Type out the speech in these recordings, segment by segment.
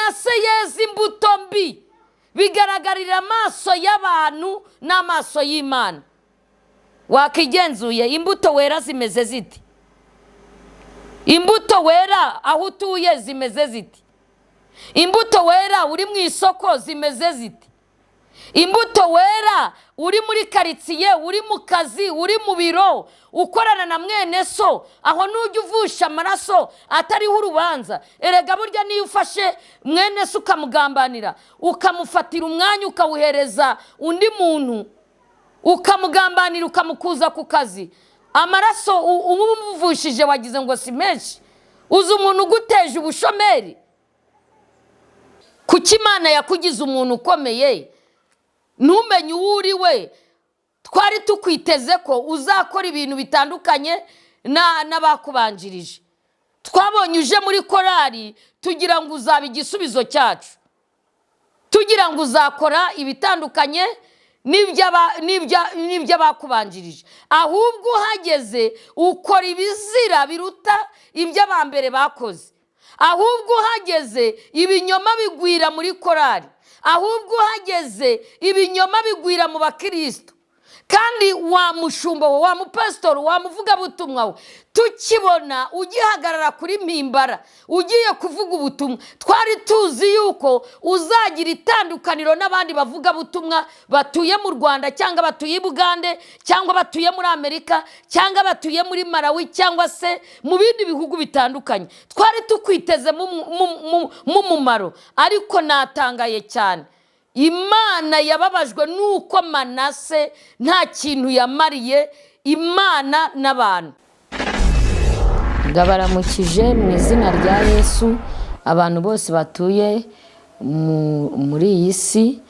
manase yeze imbuto mbi bigaragarira amaso y'abantu n'amaso y'Imana. Wakigenzuye imbuto wera zimeze ziti? Imbuto wera aho utuye zimeze ziti? Imbuto wera uri mu isoko zimeze ziti? Imbuto wera uri muri karitsiye, uri mu kazi, uri mu biro, ukorana na mwene so, aho nujya uvusha amaraso atariho urubanza. Erega burya niyo ufashe mwene so ukamugambanira, ukamufatira umwanya ukawuhereza undi muntu, ukamugambanira ukamukuza ku kazi, amaraso umuvushije wagize ngo si menshi. Uzi umuntu uguteje ubushomeri? Kuki Imana yakugize umuntu ukomeye ntumenye uwo uri we? Twari tukwiteze ko uzakora ibintu bitandukanye n'abakubanjirije. Twabonye uje muri korari tugira ngo uzaba igisubizo cyacu, tugira ngo uzakora ibitandukanye n'ibyo bakubanjirije. Ahubwo uhageze ukora ibizira biruta ibyo abambere bakoze. Ahubwo uhageze ibinyoma bigwira muri korari. Ahubwo uhageze ibinyoma bigwira mu bakristo. Kandi wa mushumba wa mupastor wa muvuga butumwa we tukibona ugihagarara kuri mpimbara ugiye kuvuga ubutumwa, twari tuzi yuko uzagira itandukaniro n'abandi bavuga butumwa batuye mu Rwanda cyangwa batuye Bugande cyangwa batuye muri Amerika cyangwa batuye muri Malawi cyangwa se mu bindi bihugu bitandukanye. Twari tukwiteze mu mumaro, ariko natangaye cyane. Imana yababajwe nuko Manase nta kintu yamariye Imana n'abantu. Ndabaramukije mu izina rya Yesu abantu bose batuye muri iyi si,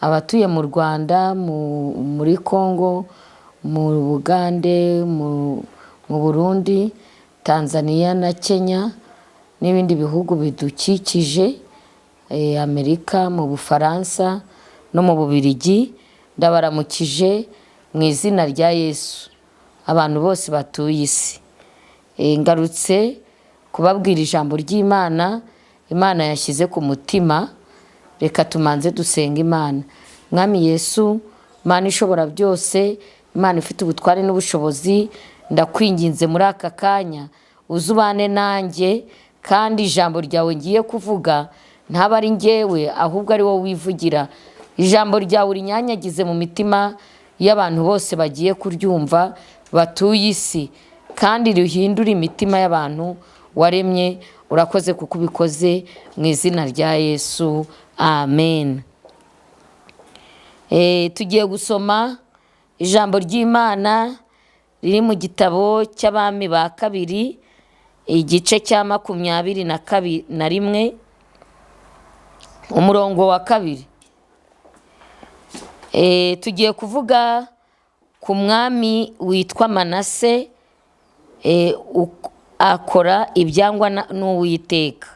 abatuye mu Rwanda, muri Kongo, mu Bugande, mu Burundi, Tanzania na Kenya n'ibindi bihugu bidukikije, Amerika, mu Bufaransa no mu Bubiligi. Ndabaramukije mu izina rya Yesu abantu bose batuye isi. Ngarutse kubabwira ijambo ry'Imana Imana yashyize ku mutima. Reka tumanze dusenga Imana. Mwami Yesu, Imana ishobora byose, Imana ifite ubutware n'ubushobozi, ndakwinginze muri aka kanya uzubane nanjye, kandi ijambo ryawe ngiye kuvuga ntaba ari njyewe ahubwo ari wowe wivugira. Ijambo ryawe rinyanyagize mu mitima y'abantu bose bagiye kuryumva batuye isi, kandi rihindura imitima y'abantu waremye. Urakoze kuko ubikoze mu izina rya Yesu, amen. Tugiye gusoma ijambo ry'Imana riri mu gitabo cy'Abami ba kabiri igice cya 21 umurongo wa 2. Tugiye kuvuga ku mwami witwa Manase akora ibyangwa n'Uwiteka.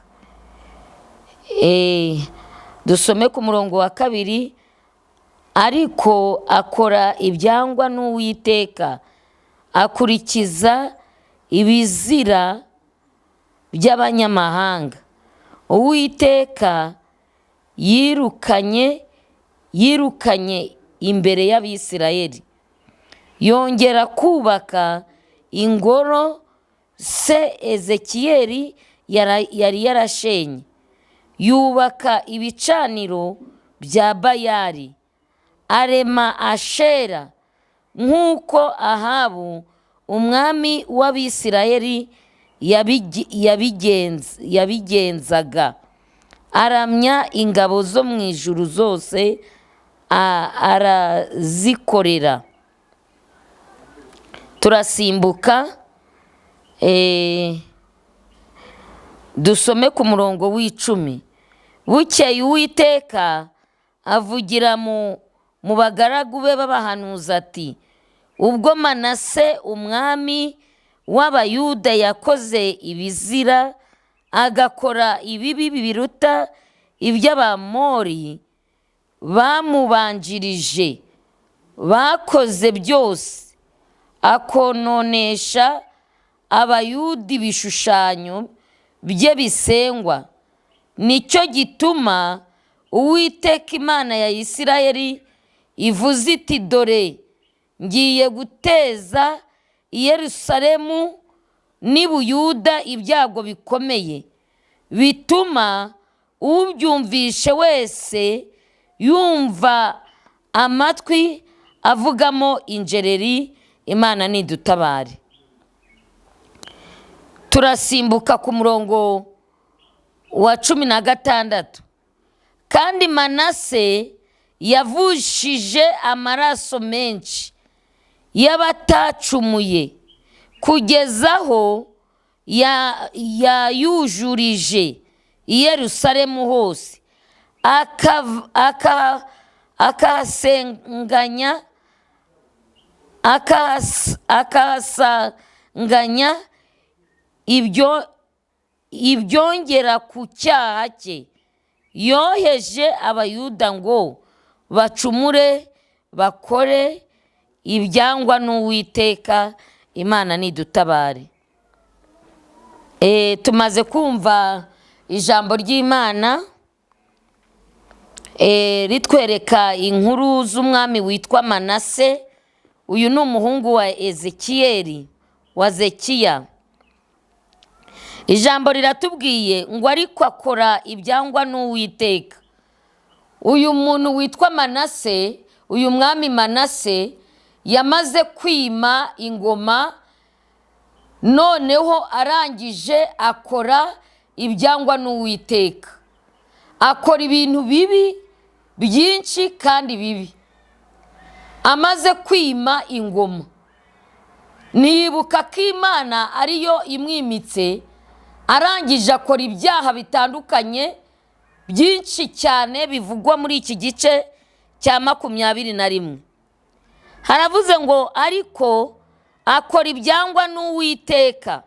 Dusome ku murongo wa 2. Ariko akora ibyangwa n'Uwiteka, akurikiza ibizira by'abanyamahanga. Uwiteka yirukanye imbere y'Abisirayeli, yongera kubaka ingoro se Ezekiyeli yari yarashenye, yubaka ibicaniro bya Bayali, arema Ashera nk'uko Ahabu umwami w'Abisirayeli yabigenzaga. Aramya ingabo zo mu ijuru zose arazikorera. Turasimbuka dusome ku murongo w'10. Bukeye Uwiteka avugira mu bagaragu be b'abahanuzi ati, ubwo Manase umwami w'Abayuda yakoze ibizira agakora ibibi biruta iby'Abamori bamubanjirije bakoze byose, akononesha Abayuda ibishushanyo bye bisengwa nicyo gituma Uwiteka Imana ya Isirayeli ivuze iti dore ngiye guteza i Yerusalemu n'i Buyuda ibyago bikomeye bituma ubyumvishe wese yumva amatwi avugamo injereri. Imana nidutabare. Turasimbuka ku murongo wa 16. Kandi Manase yavushije amaraso menshi y'abatacumuye kugezaho yayujurije i Yerusalemu hose, akahasanganya ibyongera ku cyaha cye. Yoheje abayuda ngo bacumure bakore ibyangwa n'Uwiteka. Imana nidutabare. Tumaze kumva ijambo ry'Imana ritwereka inkuru z'umwami witwa Manase. Uyu ni umuhungu wa Zekiya. Ijambo riratubwiye ngo ariko akora ibyangwa n'Uwiteka. Uyu muntu witwa Manase, uyu mwami Manase yamaze kwima ingoma, noneho arangije akora ibyangwa n'Uwiteka. Akora ibintu bibi byinshi kandi bibi. Amaze kwima ingoma, nibuka ko Imana ariyo imwimitse, arangije akora ibyaha bitandukanye byinshi cyane bivugwa muri iki gice cya 21. Haravuze ngo ariko akora ibyangwa n'Uwiteka,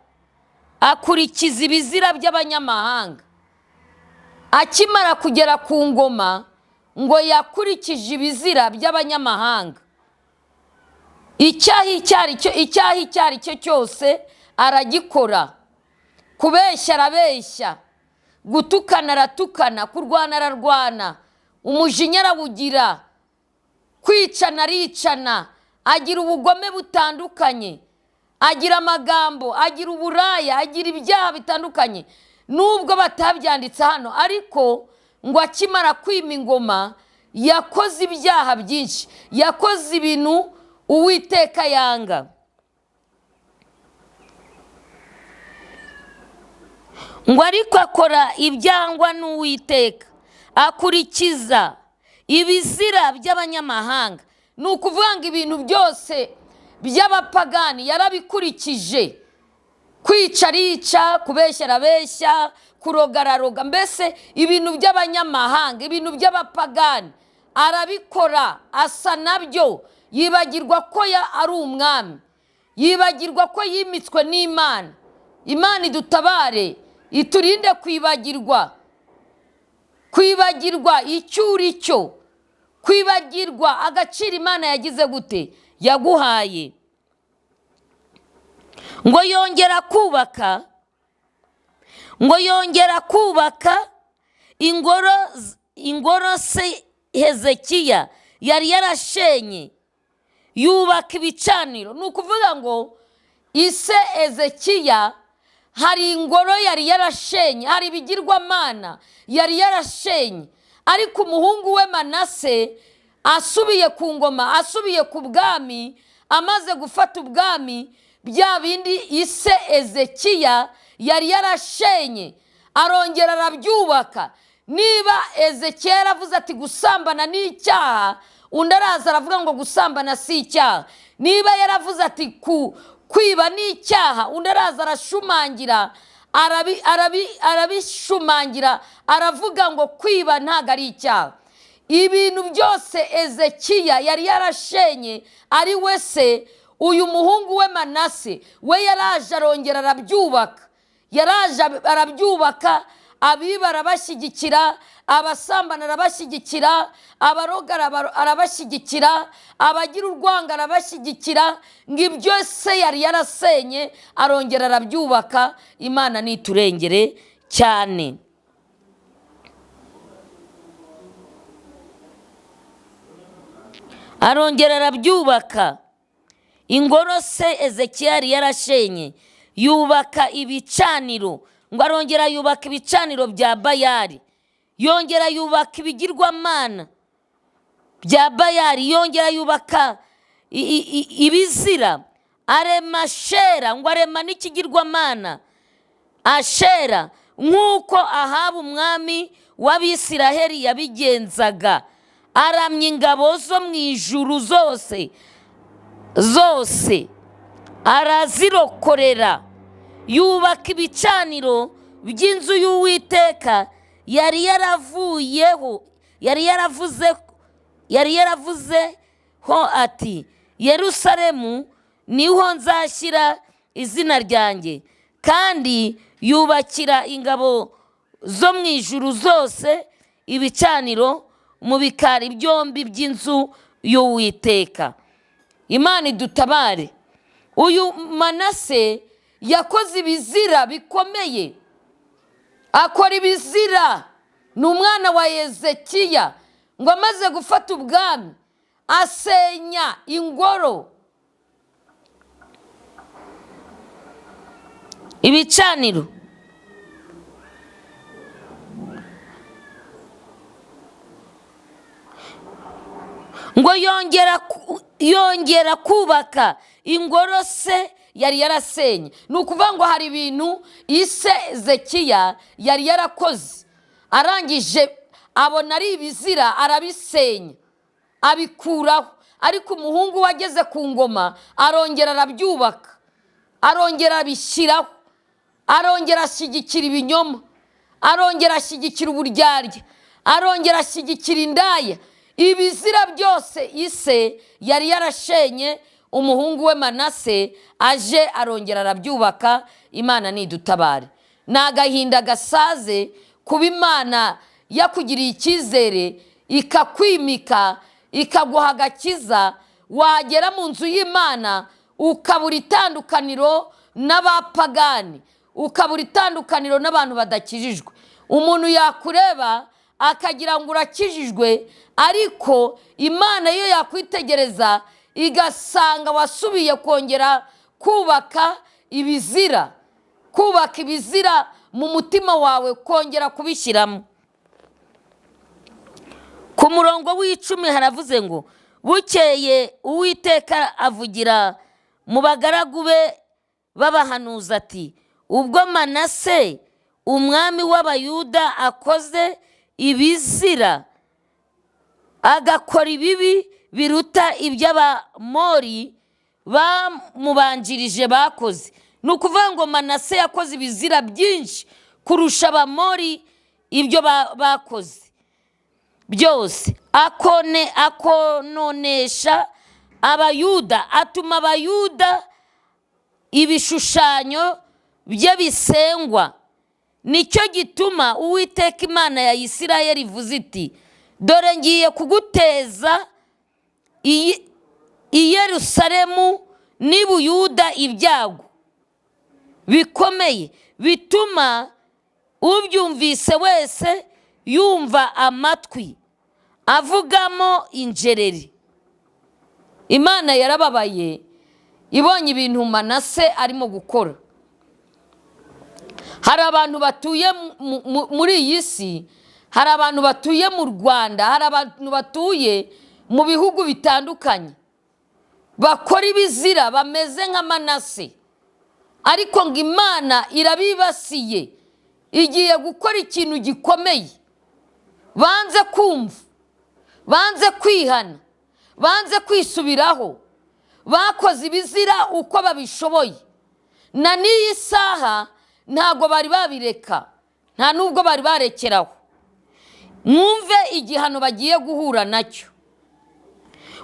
akurikiza ibizira by'abanyamahanga. Akimara kugera ku ngoma ngo yakurikije ibizira by'abanyamahanga. Icyaha icyo ari cyo cyose aragikora. Kubeshya arabeshya, gutukana aratukana, kurwana ararwana, umujinya arawugira, kwicana aricana, agira ubugome butandukanye, agira amagambo, agira uburaya, agira ibyaha bitandukanye. Nubwo batabyanditse hano, ariko ngo akimara kwima ingoma yakoze ibyaha byinshi, yakoze ibintu Uwiteka yanga. Ngo ariko akora ibyangwa n'Uwiteka, akurikiza ibizira by'abanyamahanga. Ni ukuvuga ngo ibintu byose by'abapagani yarabikurikije. Kwica arica, kubeshya arabeshya, kuroga araroga, mbese ibintu by'abanyamahanga, ibintu by'abapagani arabikora, asa nabyo. Yibagirwa ko ari umwami, yibagirwa ko yimitswe n'Imana. Imana idutabare, iturinde kwibagirwa icyo uri cyo, kwibagirwa agaciro Imana yagize gute, yaguhaye. Ngo yongera kubaka ingoro se Hezekiya yari yarashenye, yubaka ibicaniro. Ni ukuvuga ngo ise Hezekiya hari ingoro yari yarashenye, hari ibigirwamana yari yarashenye. Ariko umuhungu we Manase asubiye ku ngoma, asubiye ku bwami, amaze gufata ubwami, bya bindi ise Hezekiya yari yarashenye arongera arabyubaka. Niba Hezekiya yaravuze ati gusambana ni icyaha, undi araza aravuga ngo gusambana si icyaha. Niba yaravuze ati kwiba ni icyaha, undi araza arashumangira, arabishumangira, aravuga ngo kwiba ntago ari icyaha. Ibintu byose Hezekiya yari yarashenye ari Wese, uyu muhungu we Manase we yaraje arongera arabyubaka. Yaraje arabyubaka, abiba arabashyigikira, abasambana arabashyigikira, abaroga arabashyigikira, abagira urwanga arabashyigikira. Ngo ibyo se yari yarasenye arongera arabyubaka. Imana niturengere cyane. arongera arabyubaka. Ingoro se Ezekiya yarashenye, yubaka ibicaniro. Ngo arongera yubaka ibicaniro bya Bayali, yongera yubaka ibigirwamana bya Bayali, yongera yubaka ibizira, arema Ashera. Ngo arema n'ikigirwamana Ashera, nk'uko Ahabu umwami w'Abisiraheli yabigenzaga. Aramya ingabo zo mu ijuru zose arazirokorera. Yubaka ibicaniro by'inzu y'Uwiteka yari yaravuzeho ati, Yerusalemu niho nzashyira izina ryanjye. Kandi yubakira ingabo zo mu ijuru zose ibicaniro mu bikari byombi by'inzu y'Uwiteka. Imana idutabare. Uyu Manase yakoze ibizira bikomeye, akora ibizira. Ni umwana wa Ezekiya. Ngo amaze gufata ubwami asenya ingoro, ibicaniro. Ngo yongera kubaka ingoro se yari yarasenye. Ni ukuvuga ngo hari ibintu ise Ezekiya yari yarakoze, arangije abona ari ibizira, arabisenya abikuraho. Ariko umuhungu we ageze ku ngoma arongera arabyubaka, arongera abishyiraho, arongera ashyigikira ibinyoma, arongera ashyigikira uburyarya, arongera ashyigikira indaya. Ibizira byose ise yari yarashenye, umuhungu we Manase aje arongera arabyubaka. Imana nidutabare. Ni agahinda gasaze kuba Imana yakugiriye icyizere ikakwimika, ikaguha agakiza, wagera mu nzu y'Imana ukabura itandukaniro n'abapagani, ukabura itandukaniro n'abantu badakijijwe. Umuntu yakureba akagira ngo urakijijwe, ariko Imana yo yakwitegereza igasanga wasubiye kongera kubaka ibizira, kubaka ibizira mu mutima wawe, kongera kubishyiramo. Ku murongo w'10 haravuze ngo, bukeye Uwiteka avugira mu bagaragu be b'abahanuzi ati, ubwo Manase umwami w'Abayuda akoze ibizira, agakora ibibi biruta iby'Abamori bamubanjirije bakoze. Ni ukuvuga ngo Manase yakoze ibizira byinshi kurusha Abamori ibyo bakoze byose. Akononesha Abayuda, atuma Abayuda ibishushanyo bye bisengwa. Nicyo gituma Uwiteka Imana ya Isirayeli ivuze iti, dore ngiye kuguteza i Yerusalemu n'i Buyuda ibyago bikomeye, bituma ubyumvise wese yumva amatwi avugamo injereri. Imana yarababaye ibonye ibintu Manase arimo gukora. Hari abantu batuye muri iyi si, hari abantu batuye mu Rwanda, hari abantu batuye mu bihugu bitandukanye bakora ibizira bameze nka Manase, ariko ngo Imana irabibasiye, igiye gukora ikintu gikomeye. Banze kumva, banze kwihana, banze kwisubiraho, bakoze ibizira uko babishoboye. Na n'iyi saha ntabwo bari babireka, nta nubwo bari barekeraho. Mwumve igihano bagiye guhura nacyo,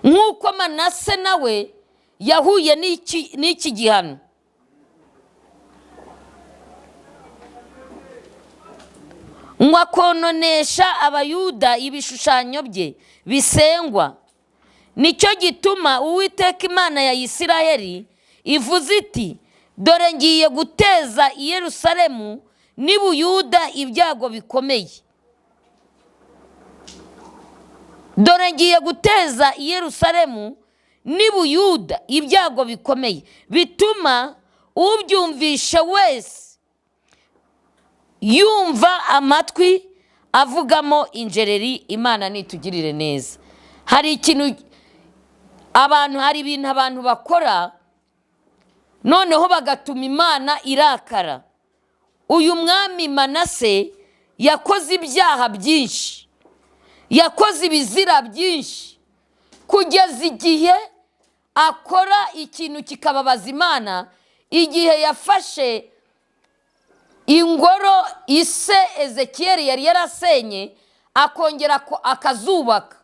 nk'uko Manase nawe yahuye n'iki gihano. Ngo akononesha Abayuda ibishushanyo bye bisengwa. Nicyo gituma Uwiteka Imana ya Isirayeli ivuze iti, dore ngiye guteza i Yerusalemu n'i Buyuda ibyago bikomeye, dore ngiye guteza i Yerusalemu n'i Buyuda ibyago bikomeye bituma ubyumvisha wese yumva amatwi avugamo injereri. Imana nitugirire neza. Hari ibintu abantu bakora noneho bagatuma Imana irakara. Uyu mwami Manase yakoze ibyaha byinshi, yakoze ibizira byinshi, kugeza igihe akora ikintu kikababaza Imana, igihe yafashe ingoro ise Ezekiyeli yari yarasenye akongera akazubaka.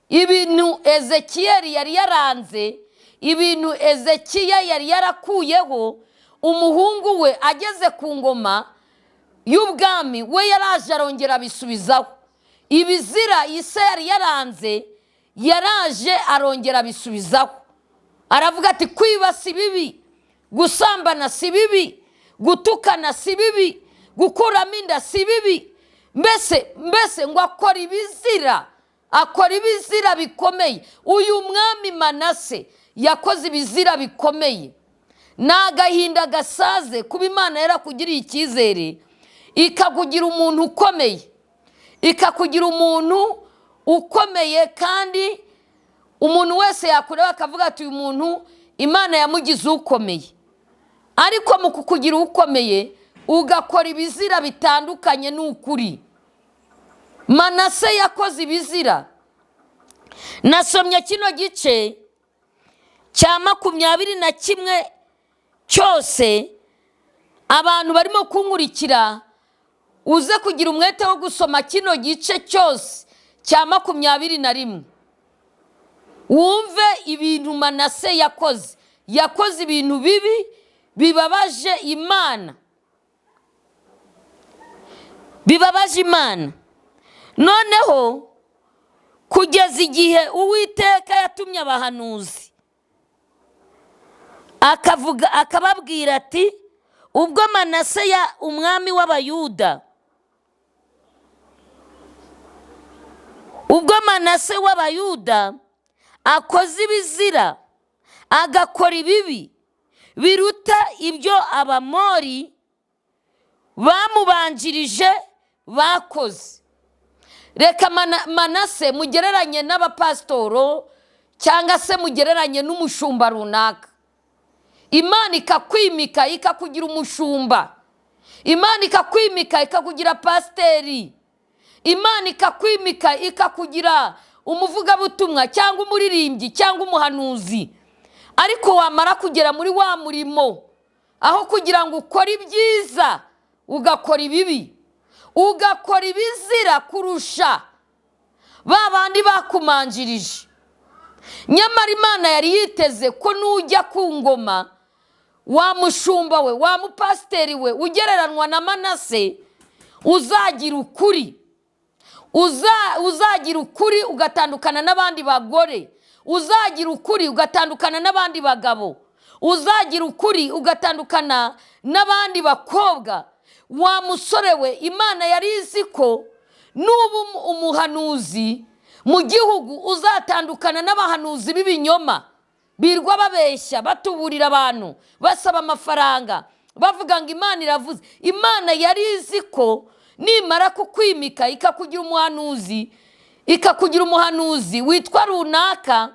Ibintu Ezekiyeli yari yaranze, ibintu Ezekiya yari yarakuyeho, umuhungu we ageze ku ngoma y'ubwami we yaraje arongera abisubizaho. Ibizira ise yari yaranze yaraje arongera abisubizaho. Aravuga ati kwiba si bibi, gusambana si bibi, gutukana si bibi, gukuramo inda si bibi. Mbese ngo akora ibizira bikomeye. Uyu mwami Manase yakoze ibizira bikomeye. N'agahinda gasaze kuba Imana yarakugiriye icyizere ikakugira umuntu ukomeye, ikakugira umuntu ukomeye, kandi umuntu wese yakureba akavuga ati uyu muntu Imana yamugize ukomeye. Ariko mu kukugira ukomeye ugakora ibizira bitandukanye n'ukuri. Manase yakoze ibizira. Nasomye kino gice cya 21 cyose. Abantu barimo kunkurikira uze kugira umwete wo gusoma kino gice cyose cya 21, wumve ibintu Manase yakoze. Yakoze ibintu bibi bibabaje Imana, bibabaje Imana. Noneho kugeza igihe Uwiteka yatumye abahanuzi akababwira ati ubwo Manase umwami w'Abayuda, ubwo Manase w'Abayuda akoze ibizira agakora ibibi biruta ibyo Abamori bamubanjirije bakoze. Reka Manase mugereranye n'abapasitoro cyangwa se mugereranye n'umushumba runaka. Imana ikakwimika ikakugira umushumba, Imana ikakwimika ikakugira pasiteri, Imana ikakwimika ikakugira umuvugabutumwa cyangwa umuririmbyi cyangwa umuhanuzi. Ariko wamara kugera muri wa murimo, aho kugira ngo ukore ibyiza ugakora ibibi, ugakora ibizira kurusha ba bandi bakumanjirije. Nyamara Imana yari yiteze ko nujya ku ngoma, wa mushumba we, wa mupasiteri we ugereranwa na Manase, uzagira ukuri. Uzagira ukuri ugatandukana n'abandi bagore, uzagira ukuri ugatandukana n'abandi bagabo, uzagira ukuri ugatandukana n'abandi bakobwa. Wa musore we, Imana yari izi ko nubu umuhanuzi mu gihugu uzatandukana n'abahanuzi b'ibinyoma birwa babeshya, batuburira abantu, basaba amafaranga, bavuga ngo Imana iravuze. Imana yari izi ko nimara kukwimika ikakugira umuhanuzi witwa runaka.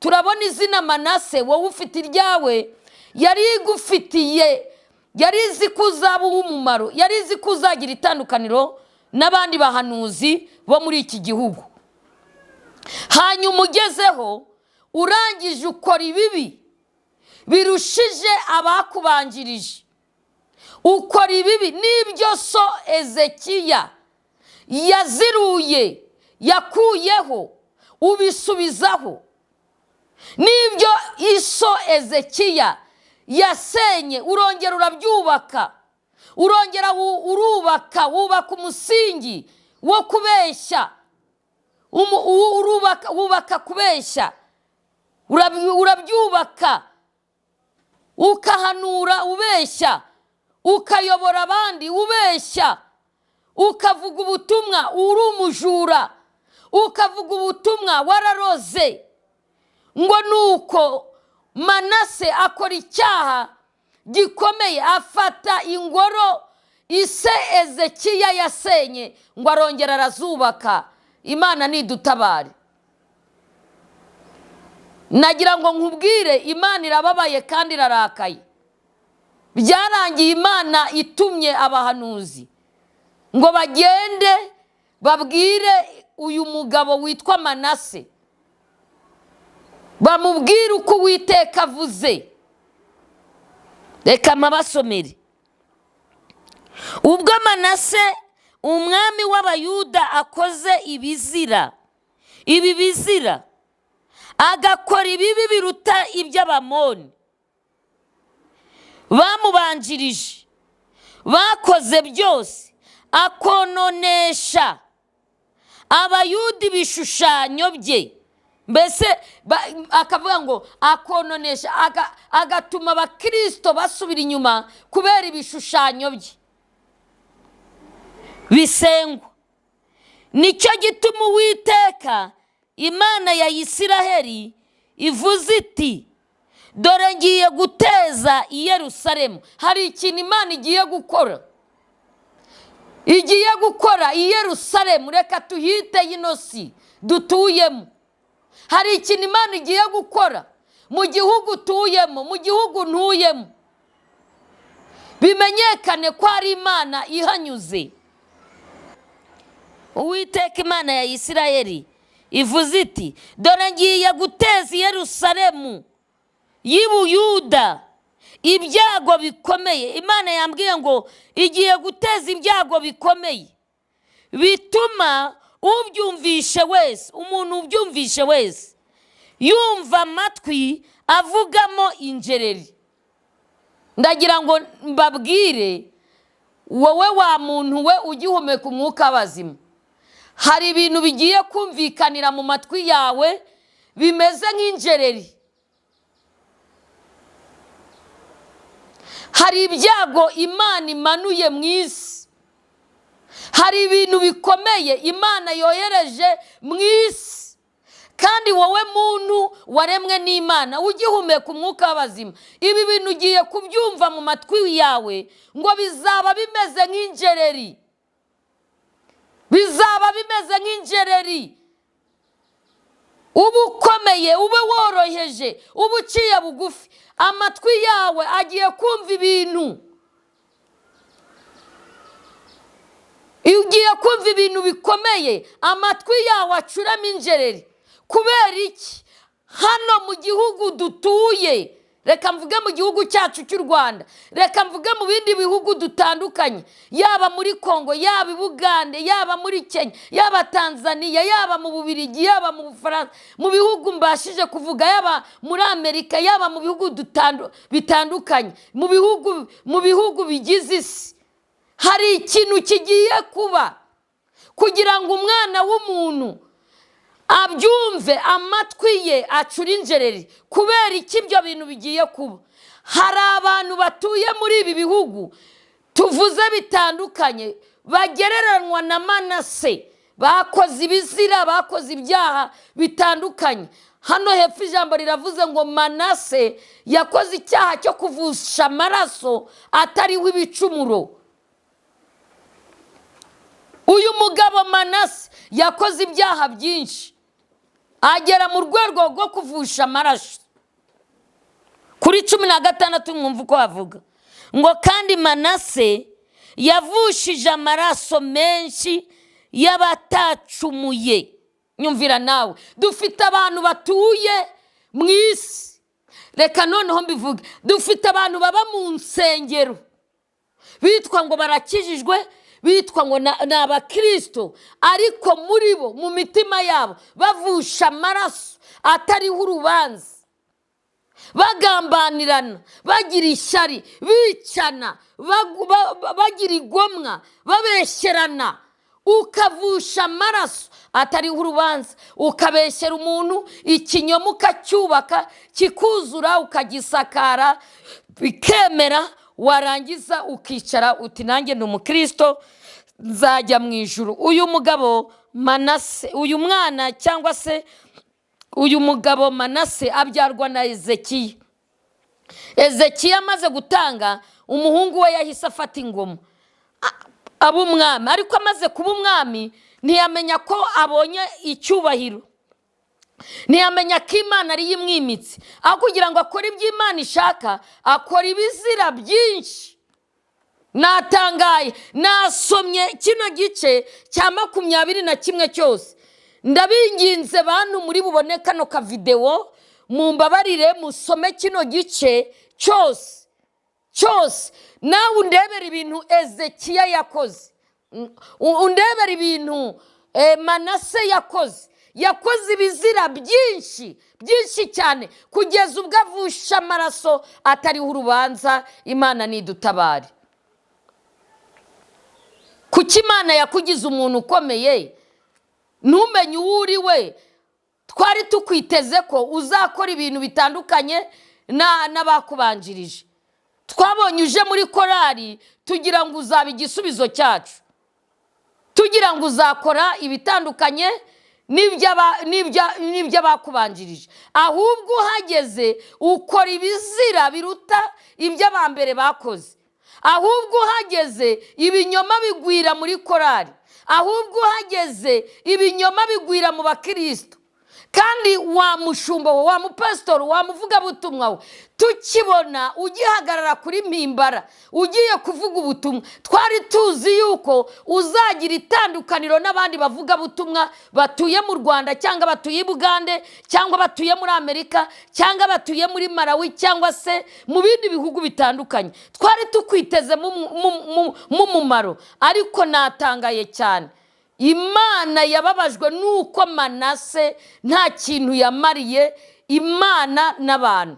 Turabona izina Manase, wowe ufite iryawe, yari igufitiye, yari izi ko uzaba uw'umumaro, yari izi ko uzagira itandukaniro n'abandi bahanuzi bo muri iki gihugu. Hanyuma ugezeho urangije ukora ibibi birushije abakubanjirije, ukora ibibi n'ibyo so Ezekiya yaziruye yakuyeho ubisubizaho, n'ibyo iso Ezekiya yasenye urongera urabyubaka, urongera wubaka umusingi wo kubeshya, wubaka kubeshya, urabyubaka, ukahanura ubeshya, ukayobora abandi ubeshya, ukavuga ubutumwa uri umujura, ukavuga ubutumwa wararoze ngo nuko Manase akora icyaha gikomeye, afata ingoro ise Ezekiya yasenye ngo arongera arazubaka. Imana nidutabare. Nagira ngo nkubwire, Imana irababaye kandi irarakaye. Byarangiye Imana itumye abahanuzi ngo bagende babwire uyu mugabo witwa Manase, bamubwire uko Uwiteka avuze. Reka mabasomere. Ubwo Manase umwami w'Abayuda akoze ibi bizira agakora ibibi biruta iby'Abamoni bamubanjirije bakoze byose, akononesha Abayuda ibishushanyo bye. Mbese akavuga ngo akononesha, agatuma abakristo basubira inyuma kubera ibishushanyo bye bisengwa. Nicyo gituma Uwiteka Imana ya Isiraheli ivuze iti, dore ngiye guteza i Yerusalemu. Hari ikintu Imana igiye gukora, igiye gukora i Yerusalemu. Reka tuhite ino si dutuyemo. Hari ikintu Imana igiye gukora mu gihugu utuyemo, mu gihugu ntuyemo, bimenyekane ko ari Imana ihanyuze. Uwiteka Imana ya Isiraheli ivuze iti, dore ngiye guteza i Yerusalemu y'i Buyuda ibyago bikomeye. Imana yambwiye ngo igiye guteza ibyago bikomeye bituma ubyumvishe wese, umuntu ubyumvishe wese yumva amatwi avugamo injereri. Ndagira ngo mbabwire, wowe wa muntu we ugihumeka umwuka w'abazima, hari ibintu bigiye kumvikanira mu matwi yawe bimeze nk'injereri. Hari ibyago Imana imanuye mu isi, hari ibintu bikomeye Imana yohereje mu isi, kandi wowe muntu waremwe n'Imana ugihumeka umwuka w'abazima, ibi bintu ugiye kubyumva mu matwi yawe ngo bizaba bimeze nk'injereri, bizaba bimeze nk'injereri. Uba ukomeye, ube woroheje, uba uciye bugufi, amatwi yawe agiye kumva ibintu, ugiye kumva ibintu bikomeye, amatwi yawe acuramo injereri. Kubera iki? Hano mu gihugu dutuye, reka mvuge mu gihugu cyacu cy'u Rwanda, reka mvuge mu bindi bihugu dutandukanye, yaba muri Kongo, yaba i Bugande, yaba muri Kenya, yaba Tanzania, yaba mu Bubiligi, yaba mu Bufaransa, mu bihugu mbashije kuvuga, yaba muri Amerika, yaba mu bihugu bitandukanye, mu bihugu bigize isi, hari ikintu kigiye kuba kugira ngo umwana w'umuntu abyumve, amatwi ye acura injereri. Kubera iki ibyo bintu bigiye kuba? Hari abantu batuye muri ibi bihugu tuvuze bitandukanye, bagereranywa na Manase, bakoze ibizira, bakoze ibyaha bitandukanye. Hano hepfo ijambo riravuze ngo Manase yakoze icyaha cyo kuvusha amaraso atariho ibicumuro. Uyu mugabo Manase yakoze ibyaha byinshi, agera mu rwego rwo kuvusha amaraso. Kuri 16 mwumva uko avuga ngo, kandi Manase yavushije amaraso menshi y'abatacumuye. Nyumvira nawe, dufite abantu batuye mu isi, reka noneho mbivuge, dufite abantu baba mu nsengero bitwa ngo barakijijwe, bitwa ngo ni abakristo, ariko muri bo mu mitima yabo bavusha amaraso atariho urubanza, bagambanirana, bagira ishyari, bicana, bagira igomwa, babeshyerana. Ukavusha amaraso atariho urubanza, ukabeshyera umuntu, ikinyoma ukacyubaka kikuzura, ukagisakara bikemera, warangiza ukicara uti nanjye ni umukristo, nzajya mu ijuru. Uyu mugabo Manase, uyu mwana cyangwa se uyu mugabo Manase abyarwa na Ezekiya. Ezekiya amaze gutanga, umuhungu we yahise afata ingoma aba umwami. Ariko amaze kuba umwami ntiyamenya ko abonye icyubahiro, ntiyamenya ko Imana ari imwimitse. Aho kugira ngo akore ibyo Imana ishaka, akora ibizira byinshi. Natangaye, nasomye kino gice cya 21 cyose. Ndabinginze bantu muri bubone kano ka video, mumbabarire musome kino gice cyose. Nawe undebera ibintu Ezekiya yakoze, undebera ibintu Manase yakoze ibizira byinshi cyane, kugeza ubwo avusha amaraso atariho urubanza. Imana nidutabare. Kuki Imana yakugize umuntu ukomeye ntumenye uwo uri we? Twari tukwiteze ko uzakora ibintu bitandukanye n'abakubanjirije. Twabonye uje muri korari tugira ngo uzaba igisubizo cyacu, tugira ngo uzakora ibitandukanye n'ibyo bakubanjirije. Ahubwo uhageze ukora ibizira biruta ibyo abambere bakoze. Ahubwo uhageze ibinyoma bigwira muri korari. Ahubwo uhageze ibinyoma bigwira mu bakristo. Kandi wa mushumba, wa mupastor, wa muvugabutumwa we, tukibona ugihagarara kuri mpimbara ugiye kuvuga ubutumwa, twari tuzi yuko uzagira itandukaniro n'abandi bavugabutumwa batuye mu Rwanda, cyangwa batuye i Bugande, cyangwa batuye muri Amerika, cyangwa batuye muri Malawi, cyangwa se mu bindi bihugu bitandukanye. Twari tukwiteze mu mumaro. Ariko natangaye cyane, Imana yababajwe nuko Manase nta kintu yamariye Imana n'abantu.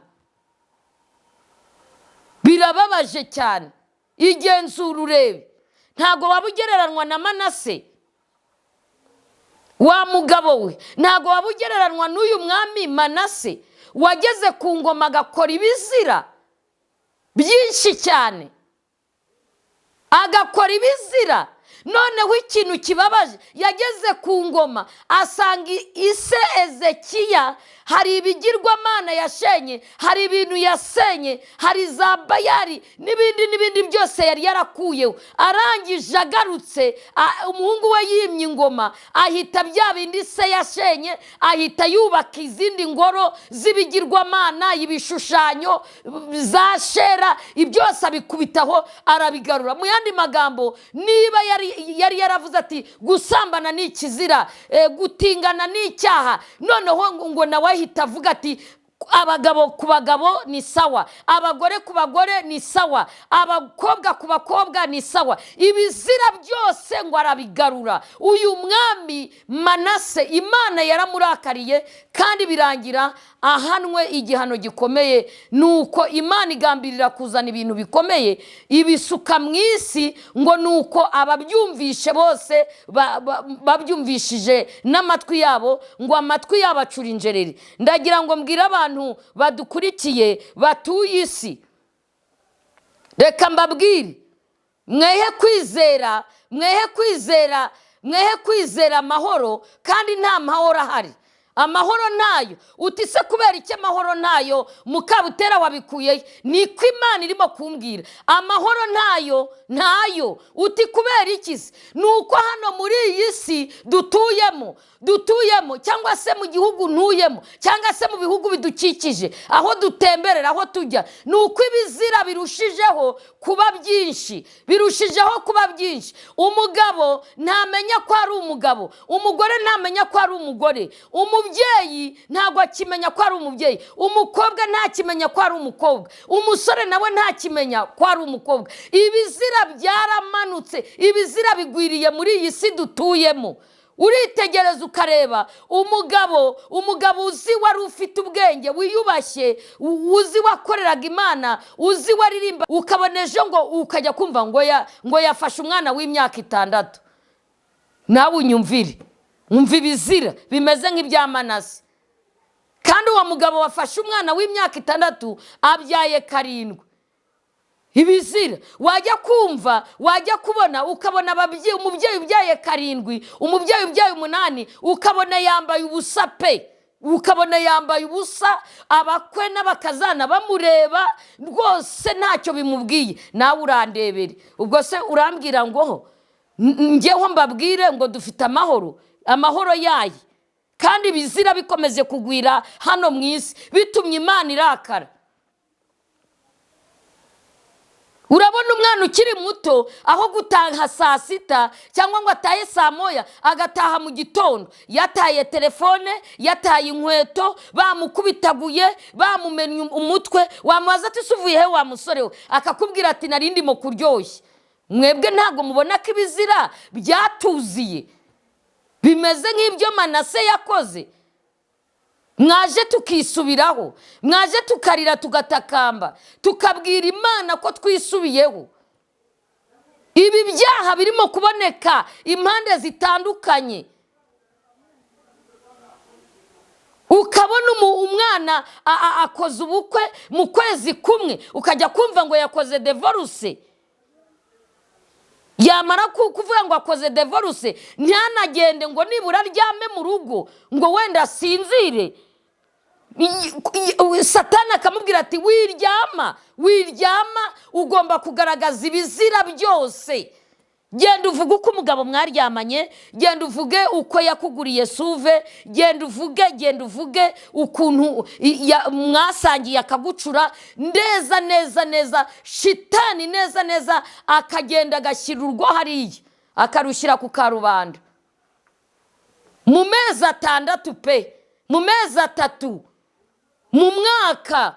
Birababaje cyane. Igenzura urebe, ntago wabugereranwa na Manase wa mugabo we, ntago wabugereranwa n'uyu mwami Manase wageze ku ngoma agakora ibizira byinshi cyane, agakora ibizira. Noneho ikintu kibabaje, yageze ku ngoma asanga ise Ezekiya hari ibigirwamana yashenye, hari ibintu yasenye, hari za Bayali n'ibindi byose yari yarakuyeho. Arangije agarutse, umuhungu we yimye ingoma, ahita bya bindi se yashenye, ahita yubaka izindi ngoro z'ibigirwamana, ibishushanyo za Shera, ibyose abikubitaho arabigarura. Mu yandi magambo, niba yari yaravuze ati gusambana ni ikizira, gutingana ni icyaha, noneho ngo nawe ahita avuga ati abagabo ku bagabo ni sawa, abagore ku bagore ni sawa, abakobwa ku bakobwa ni sawa. Ibizira byose ngo arabigarura. Uyu mwami Manase Imana yaramurakariye, kandi birangira ahanwe igihano gikomeye. Nuko Imana igambirira kuzana ibintu bikomeye ibisuka mu isi, ngo nuko ababyumvishe bose babyumvishije n'amatwi yabo, ngo amatwi yabo acura injereri. Ndagira ngo mbwire abantu badukurikiye batuye isi, reka mbabwire, mwehe kwizera amahoro, kandi nta mahoro ahari. Amahoro ntayo. Uti se kubera iki amahoro ntayo? Mukabutera wabikuye? Niko Imana irimo kumbwira. Amahoro ntayo. Uti kubera iki? Nuko hano muri iyi si dutuyemo, cyangwa se mu gihugu ntuyemo, cyangwa se mu bihugu bidukikije, aho dutemberera, aho tujya, nuko ibizira birushijeho kuba byinshi. Umugabo ntamenya ko ari umugabo, umugore ntamenya ko ari umugore, umubyeyi ntabwo akimenya ko ari umubyeyi, umukobwa ntakimenya ko ari umukobwa, umusore nawe ntakimenya ko ari umukobwa. Ibizira byaramanutse, ibizira bigwiriye muri iyi si dutuyemo. Uritegereza ukareba umugabo uzi wari ufite ubwenge, wiyubashye, uzi wakoreraga Imana, uzi waririmba, ukabona ejo ngo ukajya kumva ngo yafashe umwana w'imyaka 6. Nawe unyumvire, umva ibizira bimeze nk'ibya Manase. Kandi uwo mugabo wafashe umwana w'imyaka 6 abyaye 7. ibizira. Wajya kumva, wajya kubona, ukabona umubyeyi ubyaye 7, umubyeyi ubyaye 8, ukabona yambaye ubusa pe, ukabona yambaye ubusa, abakwe n'abakazana bamureba rwose ntacyo bimubwiye. Nawe urandebere, ubwo se urambwira ngo njyeho mbabwire ngo dufite amahoro yayi, kandi bizira bikomeze kugwira hano mu isi, bitumye Imana irakara. Urabona umwana ukiri muto aho gutaha saa 6 cyangwa ngo atahe saa 1 agataha mu gitondo, yataye telefone, yataye inkweto, bamukubitaguye, bamumennye umutwe, wamubaza ati suvuye he wa musore we, akakubwira ati narindi mo kuryoshye. Mwebwe ntago mubona ko ibizira byatuziye bimeze nk'ibyo Manase yakoze? Mwaje tukisubiraho, mwaje tukarira tugatakamba, tukabwira Imana ko twisubiyeho. Ibi byaha birimo kuboneka impande zitandukanye. Ukabona umwana akoze ubukwe mu kwezi kumwe, ukajya kumva ngo yakoze divorce. Yamara kuvuga ngo akoze divorce, ntanagende ngo nibura aryame mu rugo ngo wenda sinzire. Satani akamubwira ati wiryama, ugomba kugaragaza ibizira byose. Genda uvuge uko umugabo mwaryamanye, genda uvuge uko yakuguriye suve, genda uvuge ukuntu mwasangiye akagucura neza, shitani neza akagenda agashyira urwo hariya akarushyira ku karubanda. Mu mezi 6 pe, mu mezi 3, mu mwaka.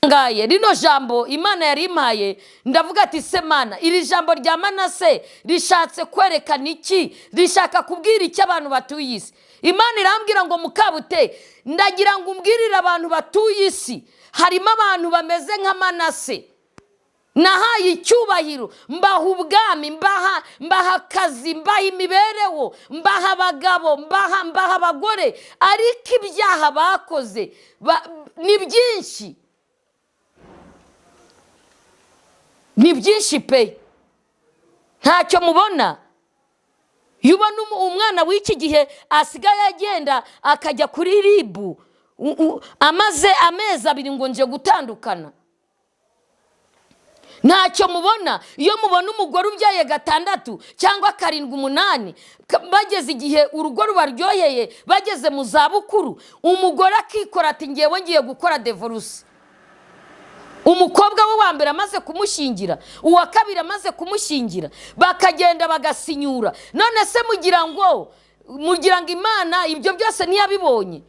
Ngaye rino jambo Imana yari impaye, ndavuga ati se Mana, iri jambo rya Manase rishatse kwerekana iki? Rishaka kubwira iki abantu batuye isi? Imana irambwira ngo Mukabute, ndagira ngo umbwirire abantu batuye isi, harimo abantu bameze nka Manase. Nahaye icyubahiro, mbaha ubwami, mbaha akazi, mbaha imibereho, mbaha abagabo, mbaha abagore, ariko ibyaha bakoze ni byinshi. Ni byinshi pe, ntacyo mubona. Yubona umwana w'iki gihe asigaye agenda akajya kuri ribu, amaze amezi 2 ngo nje gutandukana. Ntacyo mubona. Iyo mubona umugore ubyaye 6 cyangwa 7, 8, bageze igihe urugo rubaryoheye, bageze mu zabukuru, umugore akikora ati ngewe ngiye gukora divorce. Umukobwa we wa mbere amaze kumushingira, uwa kabiri amaze kumushingira, bakagenda bagasinyura. None se mugira ngo Imana ibyo byose ntiyabibonye?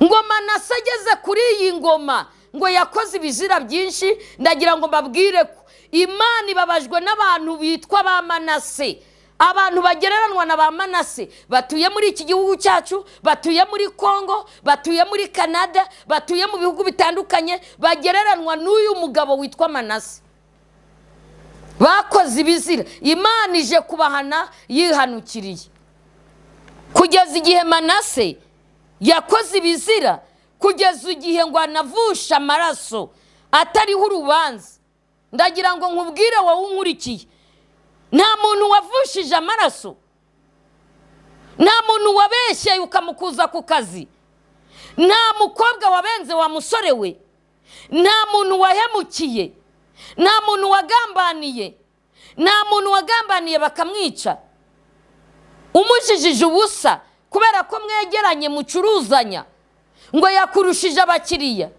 Ngo Manase ageze kuri iyi ngoma ngo yakoze ibizira byinshi. Ndagira ngo mbabwire ko Imana ibabajwe n'abantu bitwa ba Manase, abantu bagereranwa na ba Manase, batuye muri iki gihugu cyacu, batuye muri Kongo, batuye muri Canada, batuye mu bihugu bitandukanye, bagereranwa n'uyu mugabo witwa Manase. Bakoze ibizira, Imana ije kubahana yihanukiriye. Kugeza igihe Manase yakoze ibizira, kugeza igihe ngo anavusha amaraso atariho urubanza. Ndagira ngo nkubwire wowe unkurikiye, nta muntu wavushije amaraso, nta muntu wabeshye ukamukuza ku kazi, nta mukobwa wabenze wa musore we, nta muntu wahemukiye, nta muntu wagambaniye, nta muntu wagambaniye bakamwica, umujijije ubusa kubera ko mwegeranye mucuruzanya ngo yakurushije abakiriya.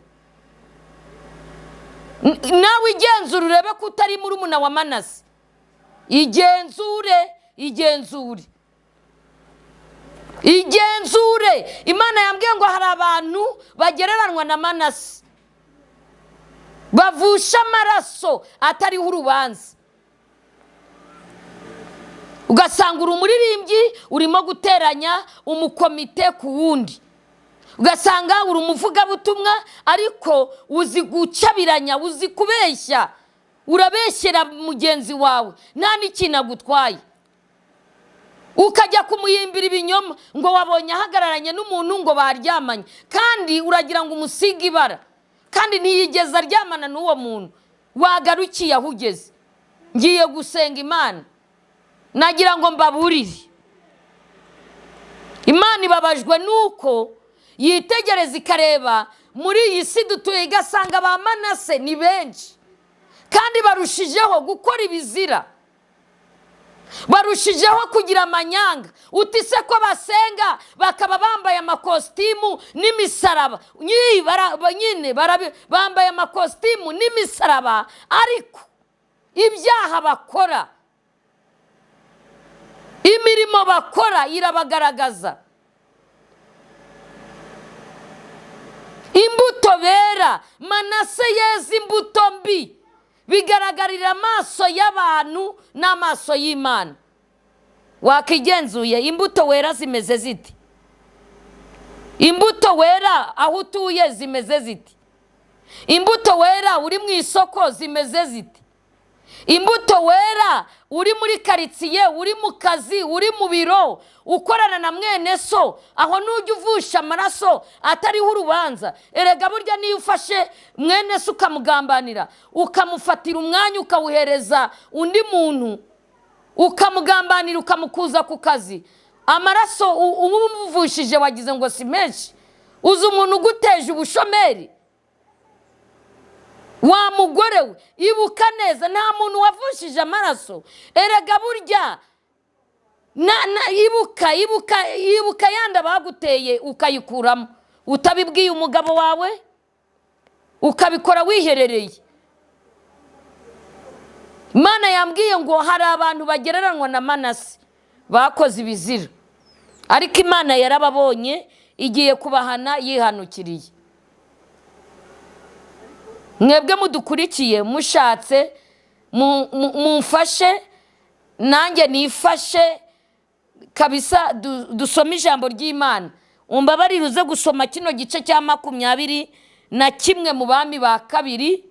Nawe igenzura urebe ko utari murumuna wa Manase. Igenzure. Imana yambwiye ngo hari abantu bagereranwa na Manase, bavusha amaraso atariho urubanza. Ugasanga uri umuririmbyi urimo guteranya umukomite ku wundi, ugasanga uri umuvugabutumwa ariko uzi gucabiranya, uzi kubeshya, urabeshyera mugenzi wawe nta n'ikintu agutwaye. Ukajya kumuyimbira ibinyoma ngo wabonye ahagararanye n'umuntu ngo baryamanye, kandi uragira ngo umusige ibara. kandi ntiyigeze aryamana n'uwo muntu. Wagarukiye aho ugeze. Ngiye gusenga Imana, nagira ngo mbaburire. Imana ibabajwe nuko yitegereza ikareba muri iyi si dutuye, igasanga ba Manase ni benshi kandi barushijeho gukora ibizira, barushijeho kugira amanyanga. Utise ko basenga bakaba bambaye amakositimu n'imisaraba, nyine bambaye amakositimu n'imisaraba, ariko ibyaha bakora, imirimo bakora irabagaragaza. Imbuto bera, Manase yeze imbuto mbi, bigaragarira amaso y'abantu n'amaso y'Imana. Wakigenzuye imbuto wera zimeze ziti? Imbuto wera aho utuye zimeze ziti? Imbuto wera uri mu isoko zimeze ziti? Imbuto wera uri muri karitsiye, uri mu kazi, uri mu biro, ukorana na mwene so, aho nujya uvusha amaraso atariho urubanza. Erega burya niyo ufashe mwene so ukamugambanira, ukamufatira umwanya ukawuhereza undi muntu, ukamugambanira ukamukuza ku kazi, amaraso umuvushije wagize ngo si menshi. Uzi umuntu uguteje ubushomeri? Wa mugore we, ibuka neza nta muntu wavushije amaraso. Erega burya ibuka yanda baguteye ukayikuramo, utabibwiye umugabo wawe, ukabikora wiherereye. Imana yambwiye ngo hari abantu bagereranywa na Manase bakoze ibizira, ariko Imana yarababonye, igiye kubahana yihanukiriye. Mwebwe mudukurikiye mushatse mumfashe nanjye nifashe kabisa, dusoma ijambo ry'Imana. Umbabarire uze gusoma kino gice cya 21 mu Bami ba kabiri,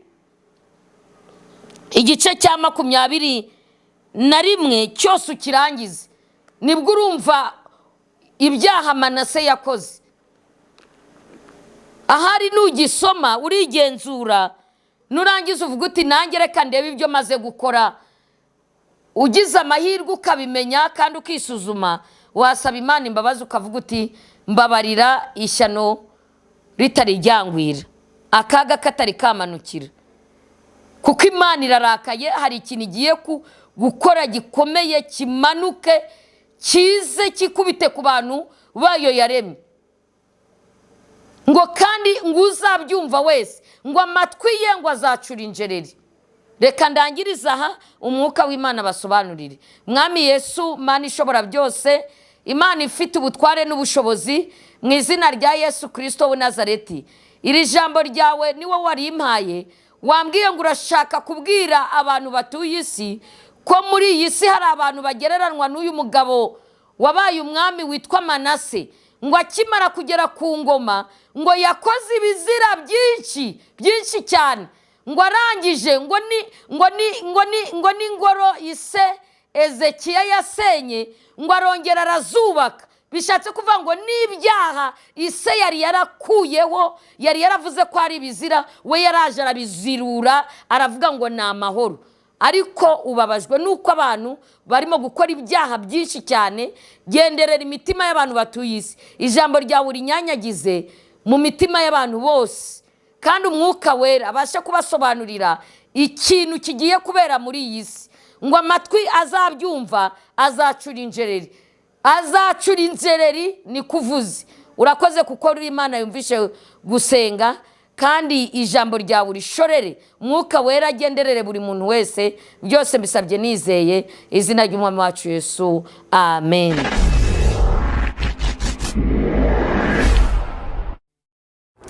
igice cya 21 cyose ukirangize, nibwo urumva ibyaha Manase yakoze. Ahari nugisoma urigenzura, nurangiza uvuga uti nanjye reka ndebe ibyo maze gukora. Ugize amahirwe ukabimenya kandi ukisuzuma, wasaba Imana imbabazi ukavuga uti mbabarira ishyano ritari ryangwira, akaga katari kamanukira. Kuko Imana irarakaye, hari ikintu igiye gukora gikomeye, kimanuke kize kikubite ku bantu bayo yaremye. Ngo kandi ngo uzabyumva wese, ngo amatwi ye ngo azacura injereri. Reka ndangiriza aha, umwuka w'Imana basobanurire. Mwami Yesu, Mana ishobora byose, Imana ifite ubutware n'ubushobozi, mu izina rya Yesu Kristo w'i Nazareti, iri jambo ryawe niwe warimpaye, wambwiye ngo urashaka kubwira abantu batuye isi ko muri iyi si hari abantu bagereranywa n'uyu mugabo wabaye umwami witwa Manase. Ngo akimara kugera ku ngoma, ngo yakoze ibizira byinshi cyane. Ngo arangije ngo ni ingoro ise Ezekiya yasenye, ngo arongera arazubaka. Bishatse kuvuga ngo n'ibyaha ise yari yarakuyeho, yari yaravuze ko ari ibizira, we yaraje arabizirura, aravuga ngo ni amahoro. Ariko ubabajwe nuko abantu barimo gukora ibyaha byinshi cyane. Genderera imitima y'abantu batuye isi, ijambo ryawe urinyanyagize mu mitima y'abantu bose, kandi umwuka wera abasha kubasobanurira ikintu kigiye kubera muri iyi si. Ngo amatwi azabyumva azacura injereri. Azacura injereri ni kuvuze. Urakoze kuko uri Imana yumvishe gusenga, kandi ijambo ryawe urishorere. Umwuka wera agenderere buri muntu wese. Byose mbisabye nizeye izina ry'Umwami wacu Yesu, amen.